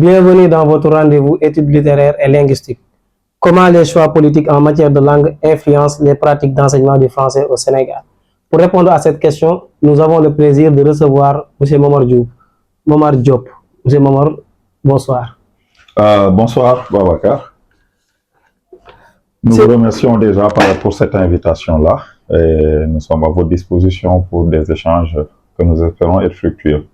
Bienvenue dans votre rendez-vous études littéraires et linguistiques. Comment les choix politiques en matière de langue influencent les pratiques d'enseignement du français au Sénégal? Pour répondre à cette question, nous avons le plaisir de recevoir M. Momar Diop. M. Momar, bonsoir. Bonsoir, Babacar. Nous vous remercions déjà pour cette invitation-là et nous sommes à votre disposition pour des échanges que nous espérons être fructueux.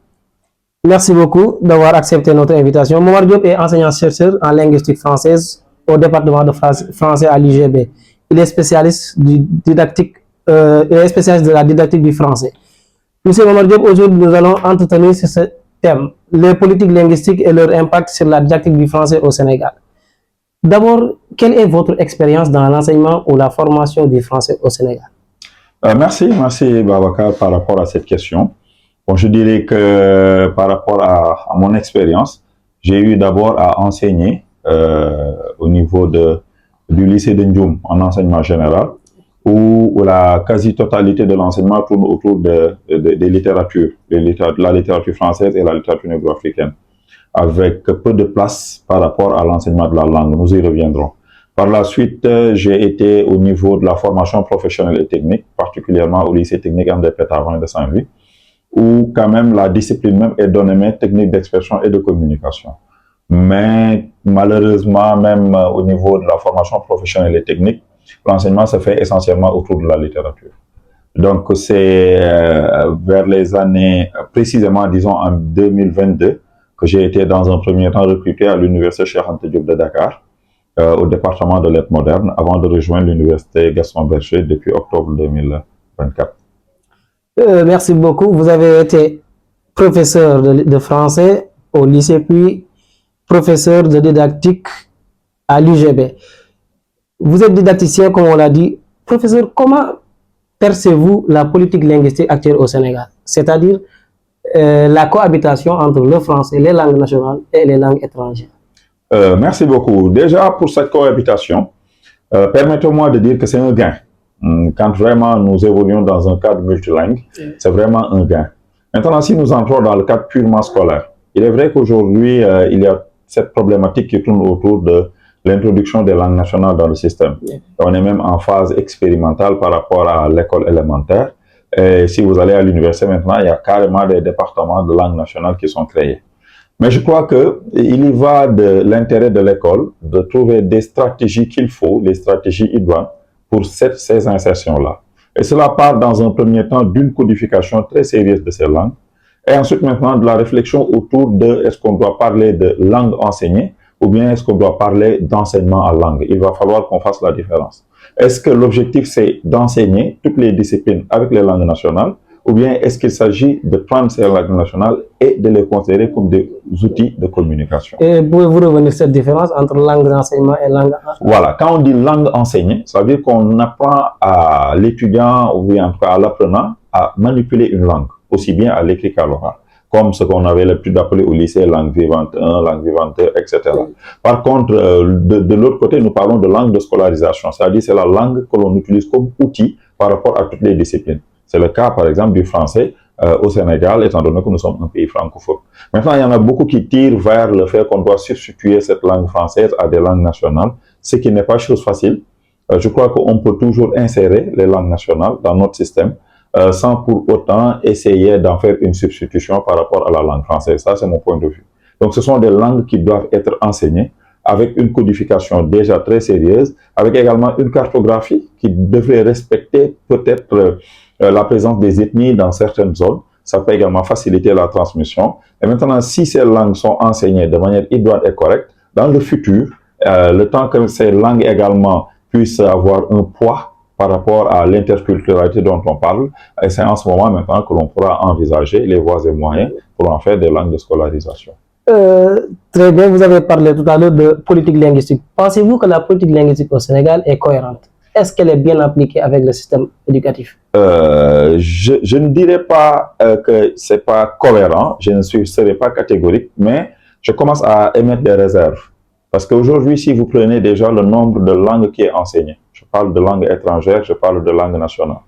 Merci beaucoup d'avoir accepté notre invitation. Momar Diop est enseignant-chercheur en linguistique française au département de français à l'UGB. Il est spécialiste de la didactique du français. Monsieur Momar Diop, aujourd'hui nous allons entretenir sur ce thème, les politiques linguistiques et leur impact sur la didactique du français au Sénégal. D'abord, quelle est votre expérience dans l'enseignement ou la formation du français au Sénégal? Merci Babacar par rapport à cette question. Bon, je dirais que par rapport à mon expérience, j'ai eu d'abord à enseigner au niveau du lycée de Ndioum en enseignement général, où la quasi-totalité de l'enseignement tourne autour des littératures, de la littérature française et la littérature négro-africaine, avec peu de place par rapport à l'enseignement de la langue. Nous y reviendrons. Par la suite, j'ai été au niveau de la formation professionnelle et technique, particulièrement au lycée technique André Pétavin de Saint-Louis, où quand même la discipline même est donnée technique d'expression et de communication. Mais malheureusement, même au niveau de la formation professionnelle et technique, l'enseignement se fait essentiellement autour de la littérature. Donc c'est vers les années, précisément disons en 2022, que j'ai été dans un premier temps recruté à l'université Cheikh Anta Diop de Dakar, au département de lettres modernes, avant de rejoindre l'université Gaston Berger depuis octobre 2024. Merci beaucoup. Vous avez été professeur de français au lycée, puis professeur de didactique à l'UGB. Vous êtes didacticien, comme on l'a dit. Professeur, comment percevez-vous la politique linguistique actuelle au Sénégal? C'est-à-dire la cohabitation entre le français, les langues nationales et les langues étrangères. Merci beaucoup. Déjà, pour cette cohabitation, permettez-moi de dire que c'est un gain. Quand vraiment nous évoluons dans un cadre multilingue, c'est vraiment un gain. Maintenant, si nous entrons dans le cadre purement scolaire, il est vrai qu'aujourd'hui, il y a cette problématique qui tourne autour de l'introduction des langues nationales dans le système. On est même en phase expérimentale par rapport à l'école élémentaire. Et si vous allez à l'université maintenant, il y a carrément des départements de langues nationales qui sont créés. Mais je crois qu'il y va de l'intérêt de l'école de trouver des stratégies qu'il faut, les stratégies idoines, pour ces insertions-là. Et cela part dans un premier temps d'une codification très sérieuse de ces langues, et ensuite maintenant de la réflexion autour de est-ce qu'on doit parler de langue enseignée ou bien est-ce qu'on doit parler d'enseignement à langue. Il va falloir qu'on fasse la différence. Est-ce que l'objectif c'est d'enseigner toutes les disciplines avec les langues nationales ou bien est-ce qu'il s'agit de prendre ces langues nationales et de les considérer comme des outils de communication? Et pouvez-vous revenir sur cette différence entre langue d'enseignement et langue... Voilà, quand on dit langue enseignée, ça veut dire qu'on apprend à l'étudiant ou bien en tout cas à l'apprenant à manipuler une langue, aussi bien à l'écrit qu'à l'oral, comme ce qu'on avait l'habitude d'appeler au lycée langue vivante 1, langue vivante 2, etc. Par contre, de l'autre côté, nous parlons de langue de scolarisation, c'est-à-dire c'est la langue que l'on utilise comme outil par rapport à toutes les disciplines. C'est le cas, par exemple, du français au Sénégal, étant donné que nous sommes un pays francophone. Maintenant, il y en a beaucoup qui tirent vers le fait qu'on doit substituer cette langue française à des langues nationales, ce qui n'est pas chose facile. Je crois qu'on peut toujours insérer les langues nationales dans notre système, sans pour autant essayer d'en faire une substitution par rapport à la langue française. Ça, c'est mon point de vue. Donc, ce sont des langues qui doivent être enseignées avec une codification déjà très sérieuse, avec également une cartographie qui devrait respecter peut-être la présence des ethnies dans certaines zones. Ça peut également faciliter la transmission. Et maintenant, si ces langues sont enseignées de manière idoine et correcte, dans le futur, le temps que ces langues également puissent avoir un poids par rapport à l'interculturalité dont on parle, et c'est en ce moment maintenant que l'on pourra envisager les voies et moyens pour en faire des langues de scolarisation. Très bien, vous avez parlé tout à l'heure de politique linguistique. Pensez-vous que la politique linguistique au Sénégal est cohérente? Est-ce qu'elle est bien appliquée avec le système éducatif? Je ne dirais pas que ce n'est pas cohérent, je ne serai pas catégorique, mais je commence à émettre des réserves. Parce qu'aujourd'hui, si vous prenez déjà le nombre de langues qui est enseigné, je parle de langue étrangère, je parle de langue nationale.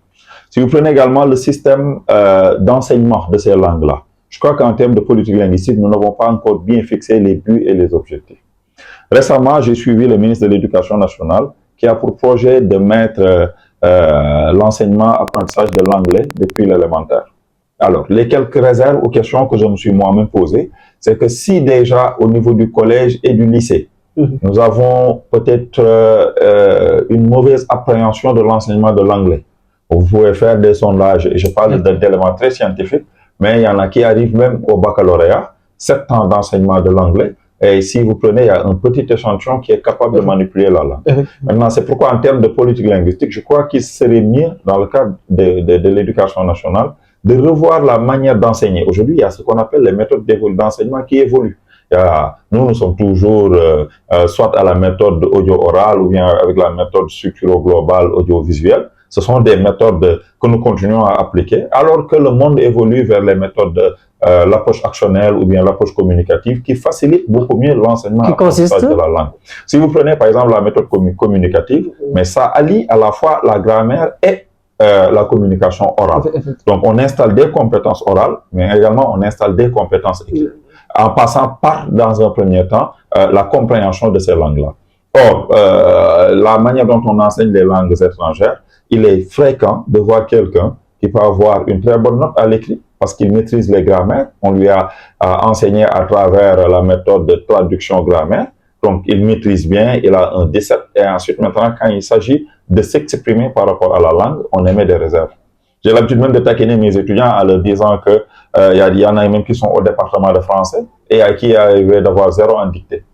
Si vous prenez également le système d'enseignement de ces langues-là, je crois qu'en termes de politique linguistique, nous n'avons pas encore bien fixé les buts et les objectifs. Récemment, j'ai suivi le ministre de l'Éducation nationale qui a pour projet de mettre l'enseignement apprentissage de l'anglais depuis l'élémentaire. Alors, les quelques réserves ou questions que je me suis moi-même posées, c'est que si déjà au niveau du collège et du lycée, nous avons peut-être une mauvaise appréhension de l'enseignement de l'anglais. Vous pouvez faire des sondages, et je parle d'éléments très scientifiques, mais il y en a qui arrivent même au baccalauréat, 7 ans d'enseignement de l'anglais, et si vous prenez, il y a un petit échantillon qui est capable de manipuler la langue. Maintenant, c'est pourquoi en termes de politique linguistique, je crois qu'il serait mieux, dans le cadre de l'éducation nationale, de revoir la manière d'enseigner. Aujourd'hui, il y a ce qu'on appelle les méthodes d'enseignement qui évoluent. Nous sommes toujours soit à la méthode audio-orale ou bien avec la méthode structuro-globale audiovisuelle. Ce sont des méthodes que nous continuons à appliquer, alors que le monde évolue vers les méthodes l'approche actionnelle ou bien l'approche communicative qui facilite beaucoup mieux l'enseignement de la langue. Si vous prenez par exemple la méthode communicative, mais ça allie à la fois la grammaire et la communication orale. Donc on installe des compétences orales, mais également on installe des compétences écrites, en passant par, dans un premier temps, la compréhension de ces langues-là. Or, la manière dont on enseigne les langues étrangères, il est fréquent de voir quelqu'un qui peut avoir une très bonne note à l'écrit parce qu'il maîtrise les grammaires. On lui a enseigné à travers la méthode de traduction grammaire. Donc, il maîtrise bien, il a un 17. Et ensuite, maintenant, quand il s'agit de s'exprimer par rapport à la langue, on émet des réserves. J'ai l'habitude même de taquiner mes étudiants en leur disant que il y en a même qui sont au département de français et à qui est arrivé d'avoir 0 en dictée.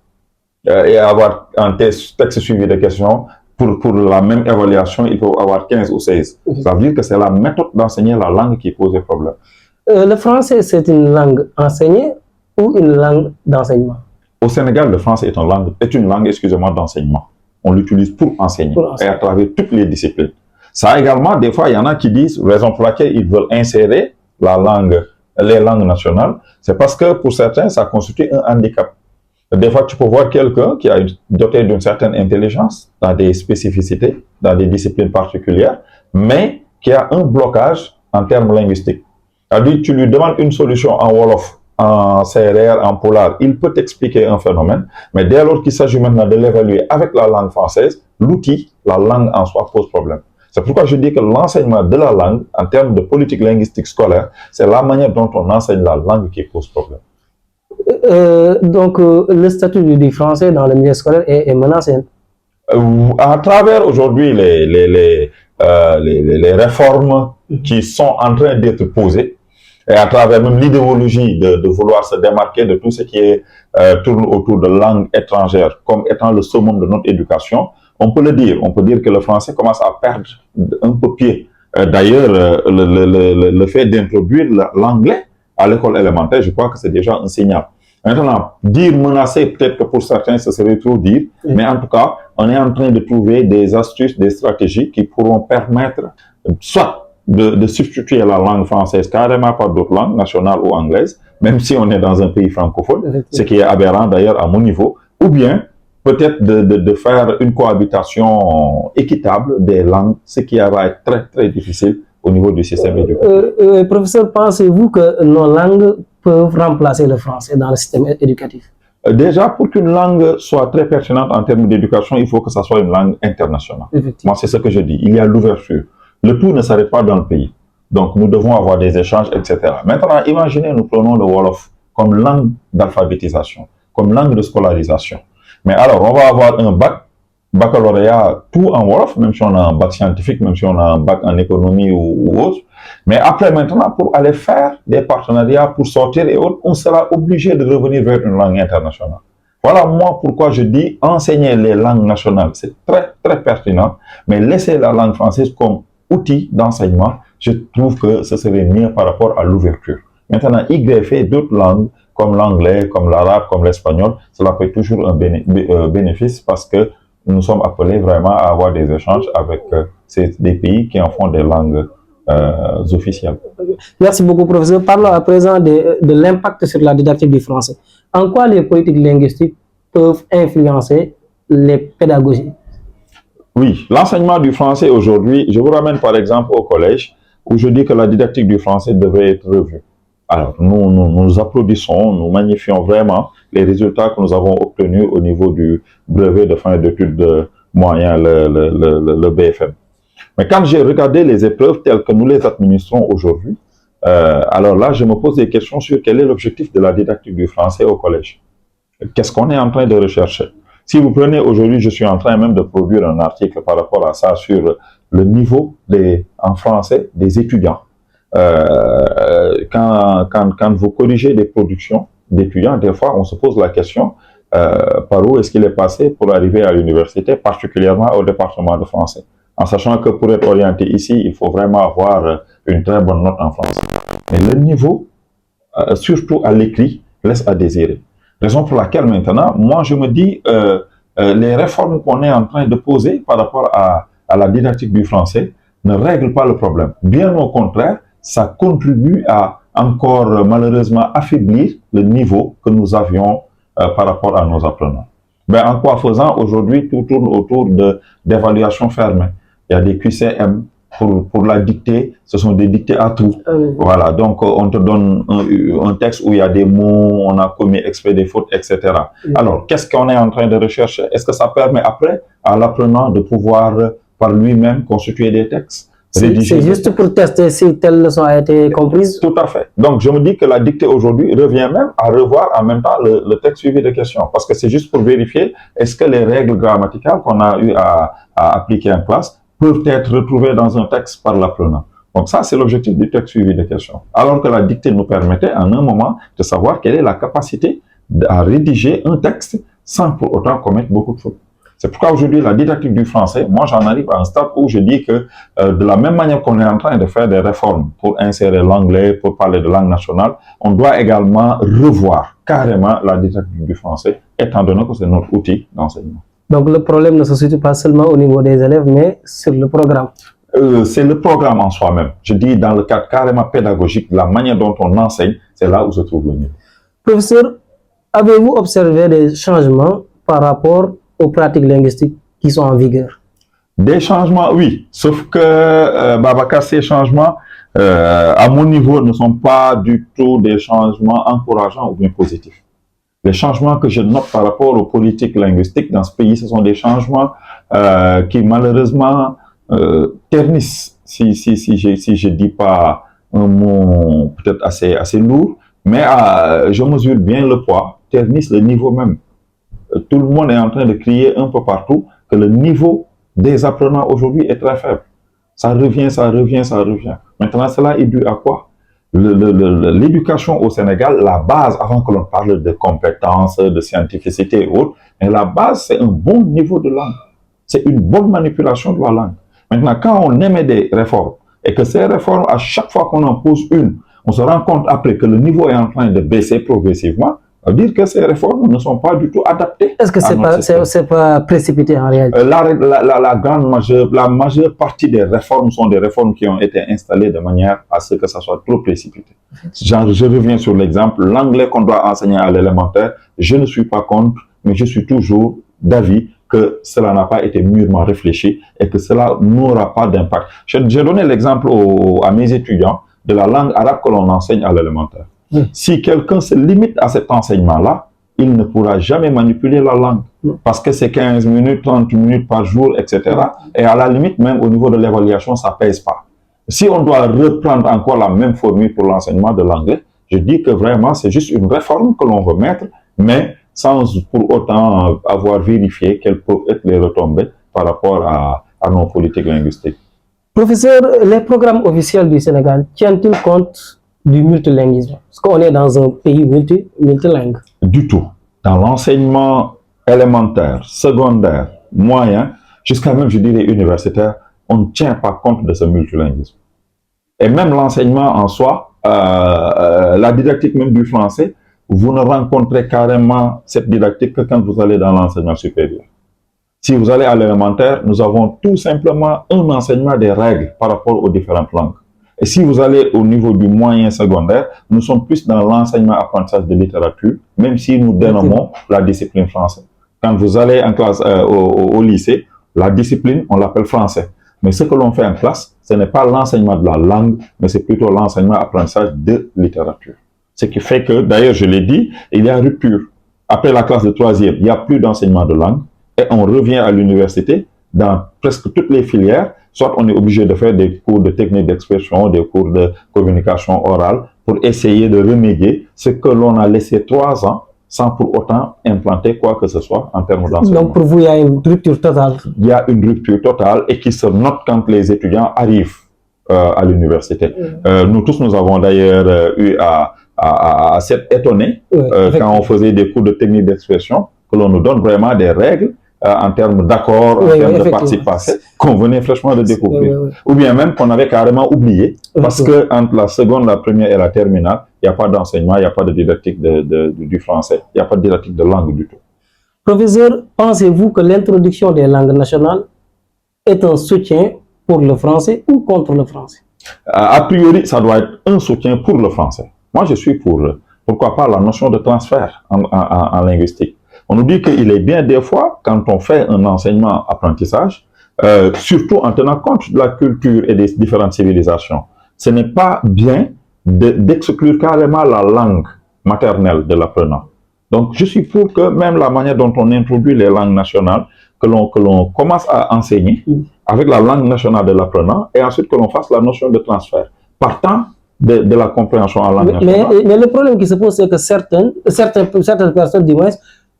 Et avoir un texte suivi de questions, pour la même évaluation, il faut avoir 15 ou 16. Ça veut dire que c'est la méthode d'enseigner la langue qui pose des problèmes. Le français, c'est une langue enseignée ou une langue d'enseignement? Au Sénégal, le français est une langue, excusez-moi, d'enseignement. On l'utilise pour enseigner, et à travers toutes les disciplines. Ça également, des fois, il y en a qui disent, raison pour laquelle ils veulent insérer les langues nationales, c'est parce que pour certains, ça constitue un handicap. Des fois, tu peux voir quelqu'un qui est doté d'une certaine intelligence dans des spécificités, dans des disciplines particulières, mais qui a un blocage en termes linguistiques. C'est-à-dire, tu lui demandes une solution en Wolof, en CRR, en Polar, il peut t'expliquer un phénomène, mais dès lors qu'il s'agit maintenant de l'évaluer avec la langue française, l'outil, la langue en soi pose problème. C'est pourquoi je dis que l'enseignement de la langue, en termes de politique linguistique scolaire, c'est la manière dont on enseigne la langue qui pose problème. Donc, le statut du français dans le milieu scolaire est menacé. À travers aujourd'hui les réformes qui sont en train d'être posées, et à travers même l'idéologie de vouloir se démarquer de tout ce qui tourne autour de langue étrangère comme étant le summum de notre éducation, on peut le dire. On peut dire que le français commence à perdre un peu pied. D'ailleurs, le fait d'introduire l'anglais à l'école élémentaire, je crois que c'est déjà un signal. Maintenant, dire menacer, peut-être que pour certains, ce serait trop dire, mais en tout cas, on est en train de trouver des astuces, des stratégies qui pourront permettre soit de substituer la langue française carrément par d'autres langues, nationales ou anglaises, même si on est dans un pays francophone, ce qui est aberrant d'ailleurs à mon niveau, ou bien peut-être de faire une cohabitation équitable des langues, ce qui va être très très difficile au niveau du système éducatif. Professeur, pensez-vous que nos langues peuvent remplacer le français dans le système éducatif? Déjà, pour qu'une langue soit très pertinente en termes d'éducation, il faut que ça soit une langue internationale. Moi, c'est ce que je dis. Il y a l'ouverture. Le tout ne s'arrête pas dans le pays. Donc, nous devons avoir des échanges, etc. Maintenant, imaginez, nous prenons le Wolof comme langue d'alphabétisation, comme langue de scolarisation. Mais alors, on va avoir un baccalauréat tout en Wolof, même si on a un bac scientifique, même si on a un bac en économie ou autre. Mais après, maintenant, pour aller faire des partenariats, pour sortir et autres, on sera obligé de revenir vers une langue internationale. Voilà, moi, pourquoi je dis enseigner les langues nationales, c'est très, très pertinent, mais laisser la langue française comme outil d'enseignement, je trouve que ce serait mieux par rapport à l'ouverture. Maintenant, y greffer d'autres langues, comme l'anglais, comme l'arabe, comme l'espagnol, cela peut être toujours un bénéfice parce que nous sommes appelés vraiment à avoir des échanges avec des pays qui en font des langues officielles. Merci beaucoup, professeur. Parlons à présent de l'impact sur la didactique du français. En quoi les politiques linguistiques peuvent influencer les pédagogies? Oui, l'enseignement du français aujourd'hui, je vous ramène par exemple au collège où je dis que la didactique du français devrait être revue. Alors, nous applaudissons, nous magnifions vraiment les résultats que nous avons obtenus au niveau du brevet de fin d'études moyen, le BFM. Mais quand j'ai regardé les épreuves telles que nous les administrons aujourd'hui, alors là, je me pose des questions sur quel est l'objectif de la didactique du français au collège. Qu'est-ce qu'on est en train de rechercher? Si vous prenez aujourd'hui, je suis en train même de produire un article par rapport à ça sur le niveau en français des étudiants. Quand vous corrigez des productions d'étudiants, des fois, on se pose la question par où est-ce qu'il est passé pour arriver à l'université, particulièrement au département de français. En sachant que pour être orienté ici, il faut vraiment avoir une très bonne note en français. Mais le niveau, surtout à l'écrit, laisse à désirer. Raison pour laquelle maintenant, moi je me dis, les réformes qu'on est en train de poser par rapport à la didactique du français ne règlent pas le problème. Bien au contraire, ça contribue à encore malheureusement affaiblir le niveau que nous avions par rapport à nos apprenants. Ben, en quoi faisant, aujourd'hui, tout tourne autour d'évaluations fermées. Il y a des QCM pour la dictée, ce sont des dictées à tout. Voilà, donc on te donne un texte où il y a des mots, on a commis exprès des fautes, etc. Alors, qu'est-ce qu'on est en train de rechercher? Est-ce que ça permet après à l'apprenant de pouvoir par lui-même constituer des textes? C'est juste pour tester si telle leçon a été comprise? Tout à fait. Donc, je me dis que la dictée aujourd'hui revient même à revoir en même temps le texte suivi de questions. Parce que c'est juste pour vérifier est-ce que les règles grammaticales qu'on a eu à appliquer en classe peuvent être retrouvées dans un texte par l'apprenant. Donc ça, c'est l'objectif du texte suivi de questions. Alors que la dictée nous permettait en un moment de savoir quelle est la capacité à rédiger un texte sans pour autant commettre beaucoup de fautes. C'est pourquoi aujourd'hui, la didactique du français, moi j'en arrive à un stade où je dis que de la même manière qu'on est en train de faire des réformes pour insérer l'anglais, pour parler de langue nationale, on doit également revoir carrément la didactique du français, étant donné que c'est notre outil d'enseignement. Donc le problème ne se situe pas seulement au niveau des élèves, mais sur le programme. C'est le programme en soi-même. Je dis dans le cadre carrément pédagogique, la manière dont on enseigne, c'est là où se trouve le niveau. Professeur, avez-vous observé des changements par rapport aux pratiques linguistiques qui sont en vigueur? Des changements, oui. Sauf que, Babacar, ces changements, à mon niveau, ne sont pas du tout des changements encourageants ou bien positifs. Les changements que je note par rapport aux politiques linguistiques dans ce pays, ce sont des changements qui malheureusement ternissent, si je dis pas un mot peut-être assez lourd, mais je mesure bien le poids, ternissent le niveau même. Tout le monde est en train de crier un peu partout que le niveau des apprenants aujourd'hui est très faible. Ça revient, ça revient, ça revient. Maintenant, cela est dû à quoi? L'éducation au Sénégal, la base, avant que l'on parle de compétences, de scientificité et autres, mais la base, c'est un bon niveau de langue. C'est une bonne manipulation de la langue. Maintenant, quand on émet des réformes, et que ces réformes, à chaque fois qu'on en pose une, on se rend compte après que le niveau est en train de baisser progressivement, ça veut dire que ces réformes ne sont pas du tout adaptées. Est-ce que c'est pas précipité en réalité? La majeure partie des réformes sont des réformes qui ont été installées de manière à ce que ça soit trop précipité. Genre, je reviens sur l'exemple, l'anglais qu'on doit enseigner à l'élémentaire, je ne suis pas contre, mais je suis toujours d'avis que cela n'a pas été mûrement réfléchi et que cela n'aura pas d'impact. J'ai donné l'exemple à mes étudiants de la langue arabe que l'on enseigne à l'élémentaire. Si quelqu'un se limite à cet enseignement-là, il ne pourra jamais manipuler la langue. Parce que c'est 15 minutes, 30 minutes par jour, etc. Et à la limite, même au niveau de l'évaluation, ça ne pèse pas. Si on doit reprendre encore la même formule pour l'enseignement de l'anglais, je dis que vraiment, c'est juste une réforme que l'on veut mettre, mais sans pour autant avoir vérifié quelles peuvent être les retombées par rapport à nos politiques linguistiques. Professeur, les programmes officiels du Sénégal tiennent-ils compte du multilinguisme? Parce qu'on est dans un pays multilingue. Du tout. Dans l'enseignement élémentaire, secondaire, moyen, jusqu'à même, je dirais, universitaire, on ne tient pas compte de ce multilinguisme. Et même l'enseignement en soi, la didactique même du français, vous ne rencontrez carrément cette didactique que quand vous allez dans l'enseignement supérieur. Si vous allez à l'élémentaire, nous avons tout simplement un enseignement des règles par rapport aux différentes langues. Et si vous allez au niveau du moyen secondaire, nous sommes plus dans l'enseignement apprentissage de littérature, même si nous dénommons la discipline française. Quand vous allez en classe au lycée, la discipline, on l'appelle français. Mais ce que l'on fait en classe, ce n'est pas l'enseignement de la langue, mais c'est plutôt l'enseignement apprentissage de littérature. Ce qui fait que, d'ailleurs, je l'ai dit, il y a rupture. Après la classe de troisième, il n'y a plus d'enseignement de langue et on revient à l'université dans presque toutes les filières. Soit on est obligé de faire des cours de technique d'expression, des cours de communication orale pour essayer de remédier ce que l'on a laissé 3 ans sans pour autant implanter quoi que ce soit en termes d'enseignement. Donc pour vous, il y a une rupture totale. Il y a une rupture totale et qui se note quand les étudiants arrivent à l'université. Nous tous, nous avons d'ailleurs eu à s'être étonnés quand on faisait des cours de technique d'expression, que l'on nous donne vraiment des règles en termes d'accord, en termes de participation, qu'on venait fraîchement de découvrir. Ou bien même qu'on avait carrément oublié, parce que entre la seconde, la première et la terminale, il n'y a pas d'enseignement, il n'y a pas de didactique du français, il n'y a pas de didactique de langue du tout. Professeur, pensez-vous que l'introduction des langues nationales est un soutien pour le français ou contre le français? A priori, ça doit être un soutien pour le français. Moi, je suis pour, pourquoi pas, la notion de transfert en linguistique. On nous dit qu'il est bien des fois, quand on fait un enseignement-apprentissage, surtout en tenant compte de la culture et des différentes civilisations, ce n'est pas bien d'exclure carrément la langue maternelle de l'apprenant. Donc, je suis pour que même la manière dont on introduit les langues nationales, que l'on commence à enseigner avec la langue nationale de l'apprenant et ensuite que l'on fasse la notion de transfert, partant de la compréhension en langue nationale. Mais le problème qui se pose, c'est que certaines personnes, du moins,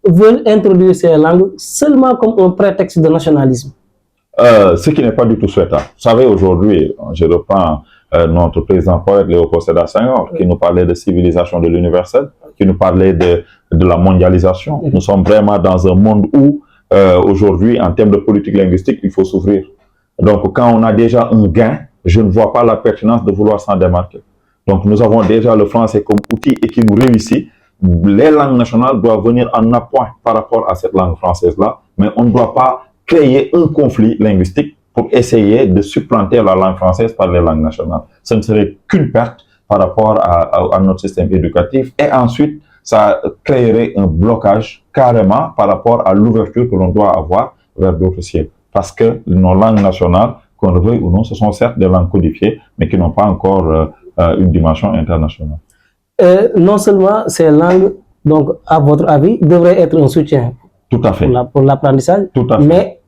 veulent introduire ces langues seulement comme un prétexte de nationalisme. Ce qui n'est pas du tout souhaitable. Vous savez, aujourd'hui, je reprends notre président poète Léopold Sédar Senghor, qui nous parlait de civilisation de l'universel, qui nous parlait de la mondialisation. Nous sommes vraiment dans un monde où, aujourd'hui, en termes de politique linguistique, il faut s'ouvrir. Donc, quand on a déjà un gain, je ne vois pas la pertinence de vouloir s'en démarquer. Donc, nous avons déjà le français comme outil et qui nous réussit. Les langues nationales doivent venir en appoint par rapport à cette langue française-là, mais on ne doit pas créer un conflit linguistique pour essayer de supplanter la langue française par les langues nationales. Ce ne serait qu'une perte par rapport à notre système éducatif et ensuite, ça créerait un blocage carrément par rapport à l'ouverture que l'on doit avoir vers d'autres siècles. Parce que nos langues nationales, qu'on le veuille ou non, ce sont certes des langues codifiées, mais qui n'ont pas encore une dimension internationale. Non seulement ces langues, donc, à votre avis, devraient être un soutien tout à fait pour l'apprentissage, mais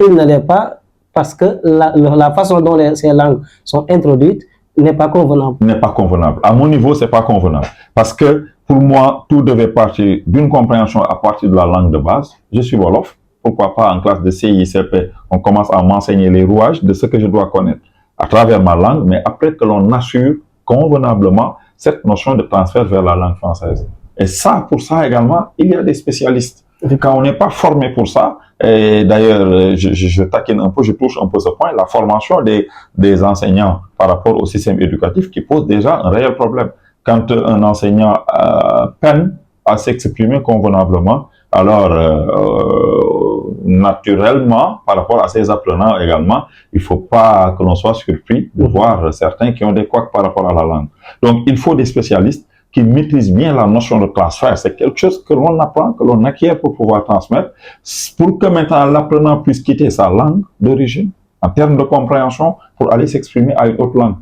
il ne l'est pas parce que la façon dont ces langues sont introduites n'est pas convenable. N'est pas convenable. À mon niveau, c'est pas convenable. Parce que pour moi, tout devait partir d'une compréhension à partir de la langue de base. Je suis Wolof. Pourquoi pas en classe de CICP, on commence à m'enseigner les rouages de ce que je dois connaître à travers ma langue, mais après que l'on assure convenablement cette notion de transfert vers la langue française. Et ça, pour ça également, il y a des spécialistes. Quand on n'est pas formé pour ça, et d'ailleurs, je taquine un peu, je touche un peu ce point, la formation des enseignants par rapport au système éducatif qui pose déjà un réel problème. Quand un enseignant peine à s'exprimer convenablement, alors naturellement, par rapport à ses apprenants également, il ne faut pas que l'on soit surpris de voir certains qui ont des couacs par rapport à la langue. Donc, il faut des spécialistes qui maîtrisent bien la notion de transfert. C'est quelque chose que l'on apprend, que l'on acquiert pour pouvoir transmettre, pour que maintenant l'apprenant puisse quitter sa langue d'origine, en termes de compréhension, pour aller s'exprimer à une autre langue.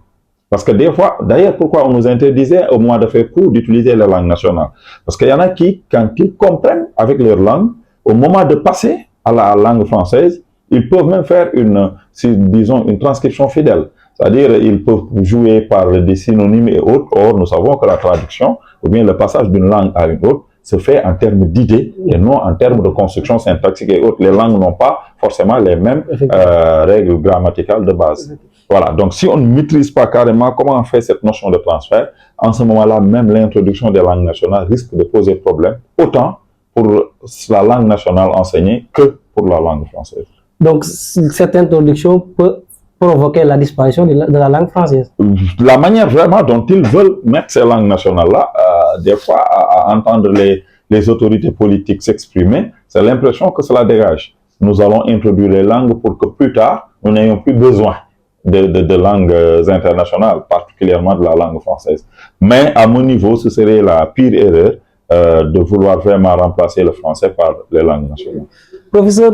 Parce que des fois, d'ailleurs, pourquoi on nous interdisait au moment de faire cours d'utiliser les langues nationales? Parce qu'il y en a qui, quand ils comprennent avec leur langue, au moment de passer à la langue française, ils peuvent même faire disons, une transcription fidèle. C'est-à-dire, ils peuvent jouer par des synonymes et autres. Or, nous savons que la traduction, ou bien le passage d'une langue à une autre, se fait en termes d'idées et non en termes de construction syntaxique et autres. Les langues n'ont pas forcément les mêmes règles grammaticales de base. Voilà. Donc, si on ne maîtrise pas carrément comment on fait cette notion de transfert, en ce moment-là, même l'introduction des langues nationales risque de poser problème, autant pour la langue nationale enseignée que pour la langue française. Donc, cette introduction peut provoquer la disparition de la langue française. La manière vraiment dont ils veulent mettre ces langues nationales-là, des fois, à entendre les autorités politiques s'exprimer, c'est l'impression que cela dégage. Nous allons introduire les langues pour que plus tard, nous n'ayons plus besoin de langues internationales, particulièrement de la langue française. Mais à mon niveau, ce serait la pire erreur de vouloir vraiment remplacer le français par les langues nationales. Professeur,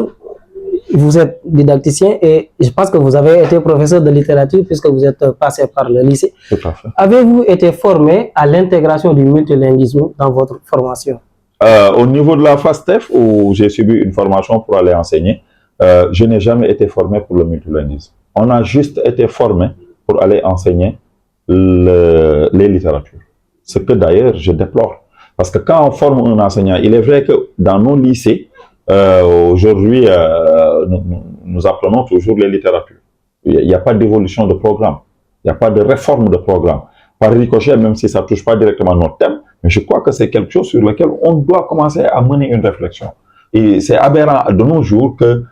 Vous êtes didacticien et je pense que vous avez été professeur de littérature puisque vous êtes passé par le lycée. Tout à fait. Avez-vous été formé à l'intégration du multilinguisme dans votre formation? Au niveau de la FASTEF, où j'ai subi une formation pour aller enseigner, je n'ai jamais été formé pour le multilinguisme. On a juste été formé pour aller enseigner les littératures. Ce que d'ailleurs je déplore. Parce que quand on forme un enseignant, il est vrai que dans nos lycées, aujourd'hui, nous apprenons toujours les littératures. Il n'y a pas d'évolution de programme. Il n'y a pas de réforme de programme. Par ricochet, même si ça ne touche pas directement notre thème, mais je crois que c'est quelque chose sur lequel on doit commencer à mener une réflexion. Et c'est aberrant de nos jours que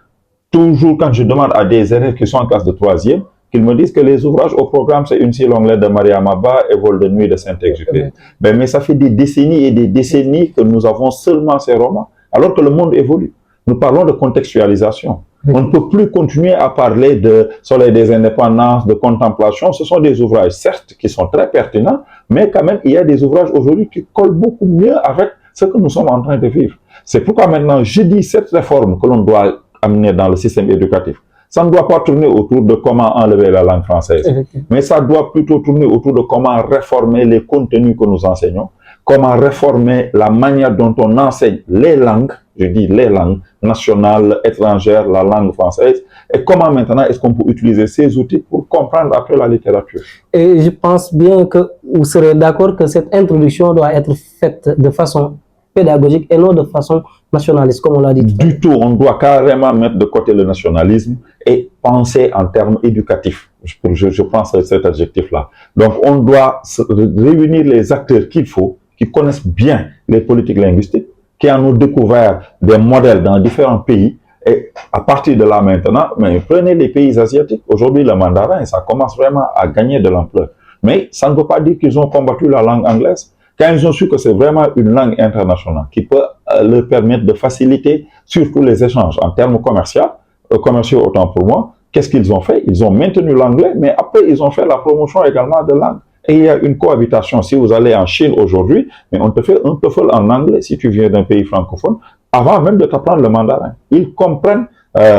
toujours quand je demande à des élèves qui sont en classe de 3e, qu'ils me disent que les ouvrages au programme, c'est Une si longue lettre de Maria Maba et Vol de nuit de Saint-Exupéry. Mais ça fait des décennies et des décennies que nous avons seulement ces romans, alors que le monde évolue. Nous parlons de contextualisation. On ne peut plus continuer à parler de Soleil des indépendances, de contemplation. Ce sont des ouvrages, certes, qui sont très pertinents, mais quand même, il y a des ouvrages aujourd'hui qui collent beaucoup mieux avec ce que nous sommes en train de vivre. C'est pourquoi maintenant, je dis cette réforme que l'on doit amener dans le système éducatif. Ça ne doit pas tourner autour de comment enlever la langue française, mais ça doit plutôt tourner autour de comment réformer les contenus que nous enseignons, comment réformer la manière dont on enseigne les langues, je dis les langues nationales, étrangères, la langue française, et comment maintenant est-ce qu'on peut utiliser ces outils pour comprendre après la littérature. Et je pense bien que vous serez d'accord que cette introduction doit être faite de façon pédagogique et non de façon nationaliste, comme on l'a dit. Du tout, on doit carrément mettre de côté le nationalisme et penser en termes éducatifs. Je pense à cet adjectif-là. Donc, on doit réunir les acteurs qu'il faut, qui connaissent bien les politiques linguistiques, qui en ont découvert des modèles dans différents pays. Et à partir de là maintenant, mais prenez les pays asiatiques. Aujourd'hui, le mandarin, ça commence vraiment à gagner de l'ampleur. Mais ça ne veut pas dire qu'ils ont combattu la langue anglaise. Quand ils ont su que c'est vraiment une langue internationale qui peut leur permettre de faciliter surtout les échanges en termes commerciaux autant pour moi, qu'est-ce qu'ils ont fait? Ils ont maintenu l'anglais, mais après ils ont fait la promotion également de langue. Et il y a une cohabitation. Si vous allez en Chine aujourd'hui, mais on te fait un TOEFL en anglais si tu viens d'un pays francophone, avant même de t'apprendre le mandarin. Ils comprennent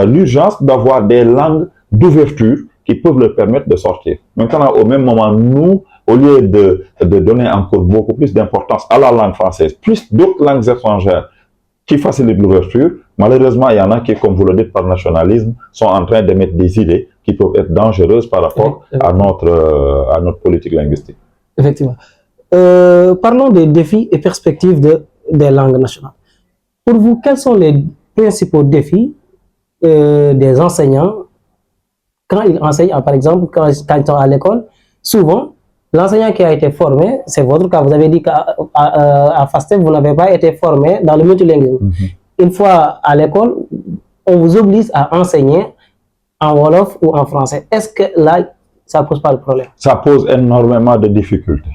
l'urgence d'avoir des langues d'ouverture qui peuvent leur permettre de sortir. Maintenant, au même moment, nous, au lieu de donner encore beaucoup plus d'importance à la langue française, plus d'autres langues étrangères qui facilitent l'ouverture, malheureusement, il y en a qui, comme vous le dites par nationalisme, sont en train d'émettre des idées qui peuvent être dangereuses par rapport à notre politique linguistique. Effectivement. Parlons des défis et perspectives des langues nationales. Pour vous, quels sont les principaux défis des enseignants quand ils enseignent, par exemple, quand ils sont à l'école? Souvent, l'enseignant qui a été formé, c'est votre cas, vous avez dit qu'à FASTEF, vous n'avez pas été formé dans le multilinguisme. Une fois à l'école, on vous oblige à enseigner en Wolof ou en français. Est-ce que là, ça ne pose pas de problème? Ça pose énormément de difficultés.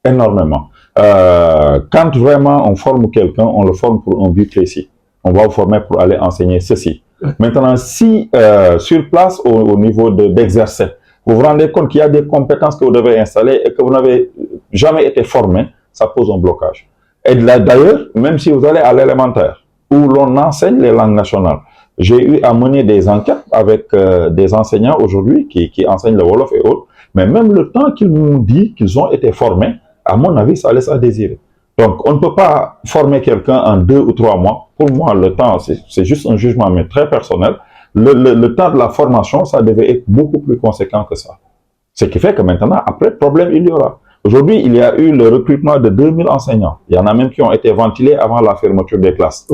Énormément. Quand vraiment on forme quelqu'un, on le forme pour un but précis. On va vous former pour aller enseigner ceci. Maintenant, si sur place, au niveau d'exercer, vous vous rendez compte qu'il y a des compétences que vous devez installer et que vous n'avez jamais été formé, ça pose un blocage. Et d'ailleurs, même si vous allez à l'élémentaire, où l'on enseigne les langues nationales, j'ai eu à mener des enquêtes avec des enseignants aujourd'hui qui enseignent le Wolof et autres, mais même le temps qu'ils m'ont dit qu'ils ont été formés, à mon avis, ça laisse à désirer. Donc, on ne peut pas former quelqu'un en 2 ou 3 mois. Pour moi, le temps, c'est juste un jugement, mais très personnel. Le temps de la formation, ça devait être beaucoup plus conséquent que ça. Ce qui fait que maintenant, après, problème, il y aura. Aujourd'hui, il y a eu le recrutement de 2000 enseignants. Il y en a même qui ont été ventilés avant la fermeture des classes.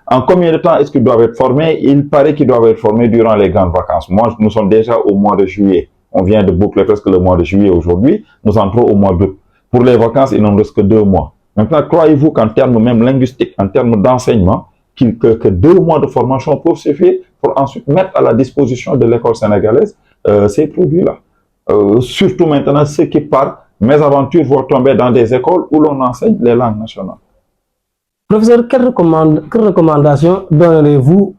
En combien de temps est-ce qu'ils doivent être formés? Il paraît qu'ils doivent être formés durant les grandes vacances. Moi, nous sommes déjà au mois de juillet. On vient de boucler presque le mois de juillet aujourd'hui. Nous entrons au mois d'août. Pour les vacances, il n'en reste que 2 mois. Maintenant, croyez-vous qu'en termes même linguistiques, en termes d'enseignement, que 2 mois de formation peuvent suffire pour ensuite mettre à la disposition de l'école sénégalaise ces produits-là? Surtout maintenant, ceux qui partent, mes aventures vont tomber dans des écoles où l'on enseigne les langues nationales. Professeur, quelle recommandation donnerez-vous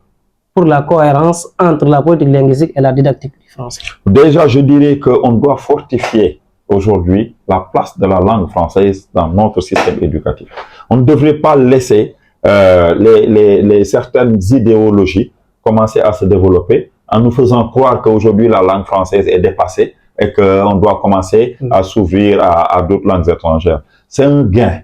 pour la cohérence entre la politique linguistique et la didactique du français? Déjà, je dirais qu'on doit fortifier aujourd'hui la place de la langue française dans notre système éducatif. On ne devrait pas laisser les certaines idéologies commencer à se développer en nous faisant croire qu'aujourd'hui la langue française est dépassée et qu'on doit commencer à s'ouvrir à d'autres langues étrangères. C'est un gain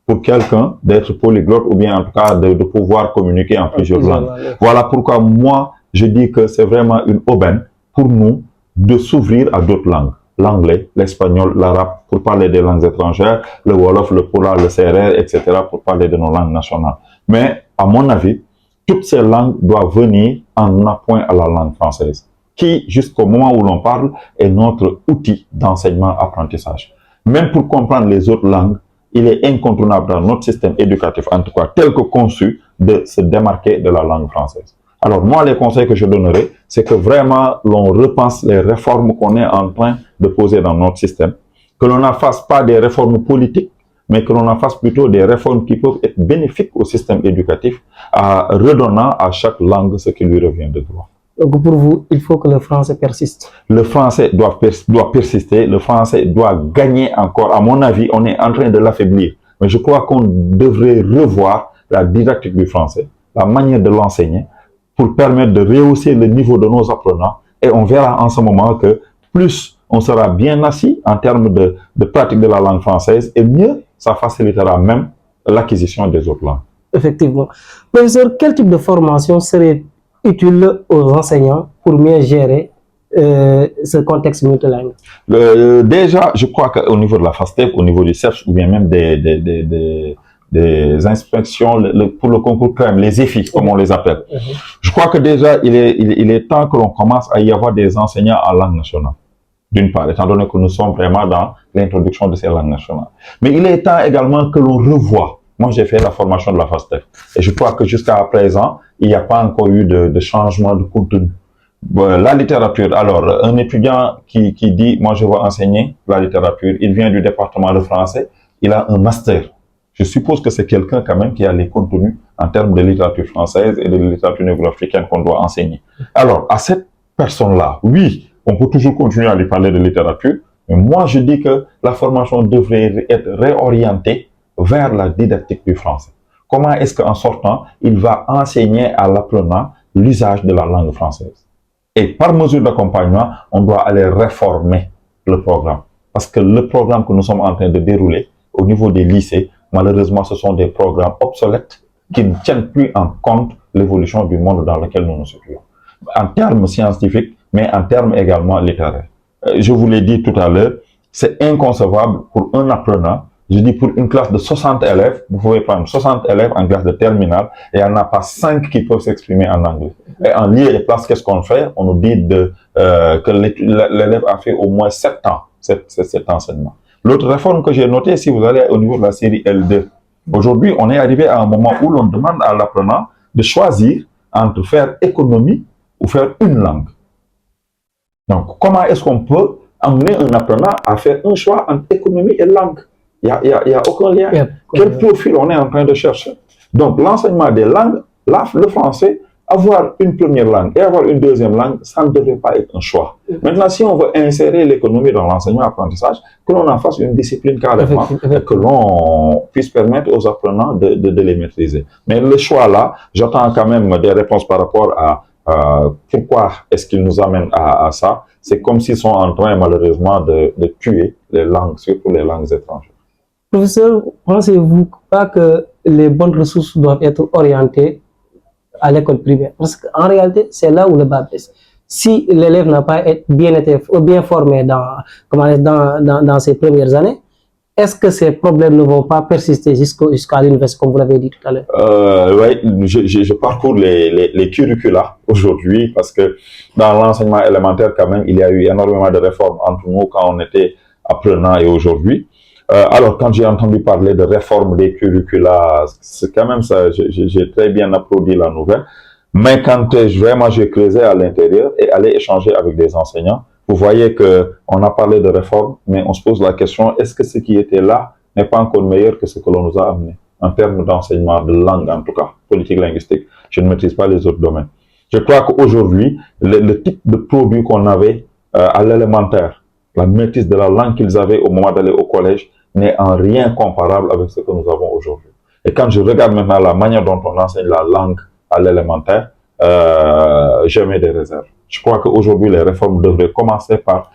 pour quelqu'un d'être polyglotte ou bien en tout cas de pouvoir communiquer en plusieurs langues. Voilà pourquoi moi, je dis que c'est vraiment une aubaine pour nous de s'ouvrir à d'autres langues. L'anglais, l'espagnol, l'arabe, pour parler des langues étrangères, le wolof, le pulaar, le sérère, etc., pour parler de nos langues nationales. Mais, à mon avis, toutes ces langues doivent venir en appoint à la langue française, qui, jusqu'au moment où l'on parle, est notre outil d'enseignement-apprentissage. Même pour comprendre les autres langues, il est incontournable dans notre système éducatif, en tout cas tel que conçu, de se démarquer de la langue française. Alors moi, les conseils que je donnerai, c'est que vraiment l'on repense les réformes qu'on est en train de poser dans notre système, que l'on ne fasse pas des réformes politiques, mais que l'on en fasse plutôt des réformes qui peuvent être bénéfiques au système éducatif, en redonnant à chaque langue ce qui lui revient de droit. Donc pour vous, il faut que le français persiste. Le français doit persister, le français doit gagner encore. À mon avis, on est en train de l'affaiblir. Mais je crois qu'on devrait revoir la didactique du français, la manière de l'enseigner, pour permettre de rehausser le niveau de nos apprenants. Et on verra en ce moment que plus on sera bien assis en termes de pratique de la langue française, et mieux ça facilitera même l'acquisition des autres langues. Effectivement. Professeur, quel type de formation serait utile aux enseignants pour mieux gérer ce contexte multilingue? Déjà, je crois qu'au niveau de la FASTEF, au niveau du CEPS, ou bien même des inspections pour le concours CREM, les EFI, comme on les appelle. Je crois que déjà, il est temps que l'on commence à y avoir des enseignants en langue nationale. D'une part, étant donné que nous sommes vraiment dans l'introduction de ces langues nationales. Mais il est temps également que l'on revoie. Moi, j'ai fait la formation de la FASTEF. Et je crois que jusqu'à présent, il n'y a pas encore eu de changement de contenu. La littérature, alors, un étudiant qui dit, moi, je veux enseigner la littérature, il vient du département de français, il a un master. Je suppose que c'est quelqu'un quand même qui a les contenus en termes de littérature française et de littérature négro-africaine qu'on doit enseigner. Alors, à cette personne-là, oui, on peut toujours continuer à lui parler de littérature, mais moi, je dis que la formation devrait être réorientée vers la didactique du français. Comment est-ce qu'en sortant, il va enseigner à l'apprenant l'usage de la langue française? Et par mesure d'accompagnement, on doit aller réformer le programme. Parce que le programme que nous sommes en train de dérouler au niveau des lycées, malheureusement, ce sont des programmes obsolètes qui ne tiennent plus en compte l'évolution du monde dans lequel nous nous situons. En termes scientifiques, mais en termes également littéraires. Je vous l'ai dit tout à l'heure, c'est inconcevable pour un apprenant. Je dis pour une classe de 60 élèves, vous pouvez prendre 60 élèves en classe de terminale et il n'y en a pas 5 qui peuvent s'exprimer en anglais. Et en lieu et place, qu'est-ce qu'on fait? On nous dit que l'élève a fait au moins 7 ans cet enseignement. L'autre réforme que j'ai notée, si vous allez au niveau de la série L2, aujourd'hui, on est arrivé à un moment où l'on demande à l'apprenant de choisir entre faire économie ou faire une langue. Donc, comment est-ce qu'on peut amener un apprenant à faire un choix entre économie et langue? Il n'y a aucun lien. Quel profil on est en train de chercher? Donc, l'enseignement des langues, le français, avoir une première langue et avoir une deuxième langue, ça ne devrait pas être un choix. Maintenant, si on veut insérer l'économie dans l'enseignement-apprentissage, que l'on en fasse une discipline carrément et que l'on puisse permettre aux apprenants de les maîtriser. Mais le choix là, j'attends quand même des réponses par rapport à pourquoi est-ce qu'ils nous amènent à ça. C'est comme s'ils sont en train malheureusement de tuer les langues, surtout les langues étrangères. Professeur, pensez-vous pas que les bonnes ressources doivent être orientées à l'école primaire? Parce qu'en réalité, c'est là où le bas blesse. Si l'élève n'a pas été bien formé dans ses premières années, est-ce que ces problèmes ne vont pas persister jusqu'à l'université, comme vous l'avez dit tout à l'heure? Oui, je parcours les curricula aujourd'hui parce que dans l'enseignement élémentaire, quand même, il y a eu énormément de réformes entre nous quand on était apprenant et aujourd'hui. Alors, quand j'ai entendu parler de réforme des curricula, c'est quand même ça, j'ai très bien applaudi la nouvelle. Mais quand vraiment j'ai creusé à l'intérieur et allé échanger avec des enseignants, vous voyez qu'on a parlé de réforme, mais on se pose la question, est-ce que ce qui était là n'est pas encore meilleur que ce que l'on nous a amené en termes d'enseignement de langue, en tout cas, politique linguistique. Je ne maîtrise pas les autres domaines. Je crois qu'aujourd'hui, le type de produit qu'on avait à l'élémentaire, la maîtrise de la langue qu'ils avaient au moment d'aller au collège, n'est en rien comparable avec ce que nous avons aujourd'hui. Et quand je regarde maintenant la manière dont on enseigne la langue à l'élémentaire, j'émets des réserves. Je crois qu'aujourd'hui, les réformes devraient commencer par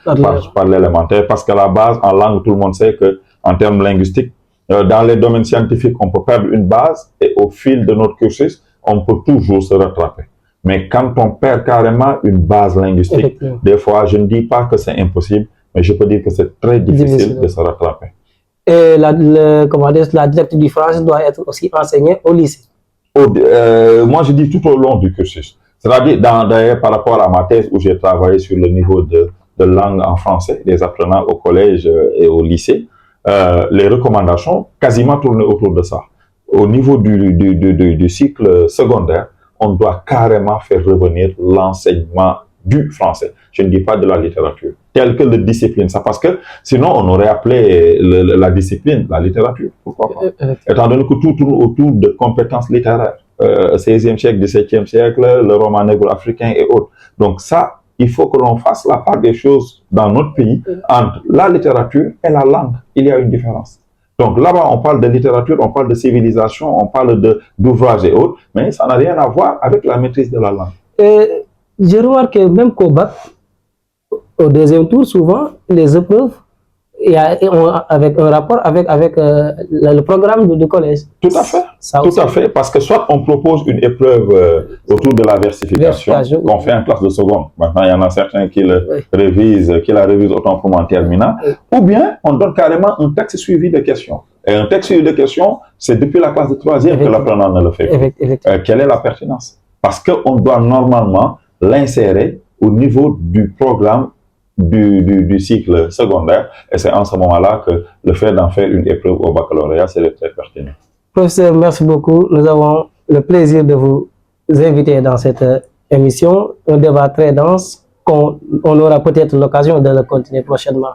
l'élémentaire, parce qu'à la base, en langue, tout le monde sait que, en termes linguistiques, dans les domaines scientifiques, on peut perdre une base et au fil de notre cursus, on peut toujours se rattraper. Mais quand on perd carrément une base linguistique, des fois, je ne dis pas que c'est impossible, mais je peux dire que c'est très difficile de se rattraper. Et la didactique du français doit être aussi enseignée au lycée. Moi, je dis tout au long du cursus. C'est-à-dire, d'ailleurs, par rapport à ma thèse où j'ai travaillé sur le niveau de langue en français, des apprenants au collège et au lycée, les recommandations quasiment tournaient autour de ça. Au niveau du cycle secondaire, on doit carrément faire revenir l'enseignement du français. Je ne dis pas de la littérature, telle que la discipline. Ça, parce que sinon, on aurait appelé la discipline la littérature. Pourquoi pas? Étant donné que tout tourne autour de compétences littéraires. 16e siècle, 17e siècle, le roman négro-africain et autres. Donc ça, il faut que l'on fasse la part des choses dans notre pays entre la littérature et la langue. Il y a une différence. Donc là-bas, on parle de littérature, on parle de civilisation, on parle d'ouvrages et autres, mais ça n'a rien à voir avec la maîtrise de la langue. Je remarque que même qu'au bac, au deuxième tour, souvent, les épreuves, avec un rapport avec le programme du collège. Tout à fait. Tout à fait, parce que soit on propose une épreuve autour de la versification, qu'on fait en classe de seconde. Maintenant, il y en a certains qui la révisent autant pour moi en terminant. Ou bien, on donne carrément un texte suivi de questions. Et un texte suivi de questions, c'est depuis la classe de troisième que l'apprenant ne le fait pas. Quelle est la pertinence? Parce qu'on doit normalement l'insérer au niveau du programme du cycle secondaire, et c'est en ce moment-là que le fait d'en faire une épreuve au baccalauréat, c'est très pertinent. Professeur, merci beaucoup. Nous avons le plaisir de vous inviter dans cette émission, un débat très dense, qu'on aura peut-être l'occasion de le continuer prochainement.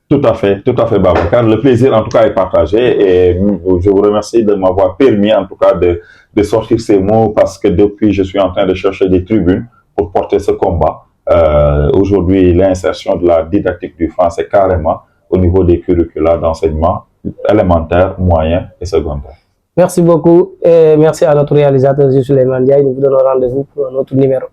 Tout à fait, Babacar. Le plaisir, en tout cas, est partagé, et je vous remercie de m'avoir permis, en tout cas, de sortir ces mots, parce que depuis, je suis en train de chercher des tribunes pour porter ce combat. Aujourd'hui, l'insertion de la didactique du français carrément au niveau des curricula d'enseignement élémentaire, moyen et secondaire. Merci beaucoup et merci à notre réalisateur Souleymane Ndiaye. Nous vous donnons rendez-vous pour un autre numéro.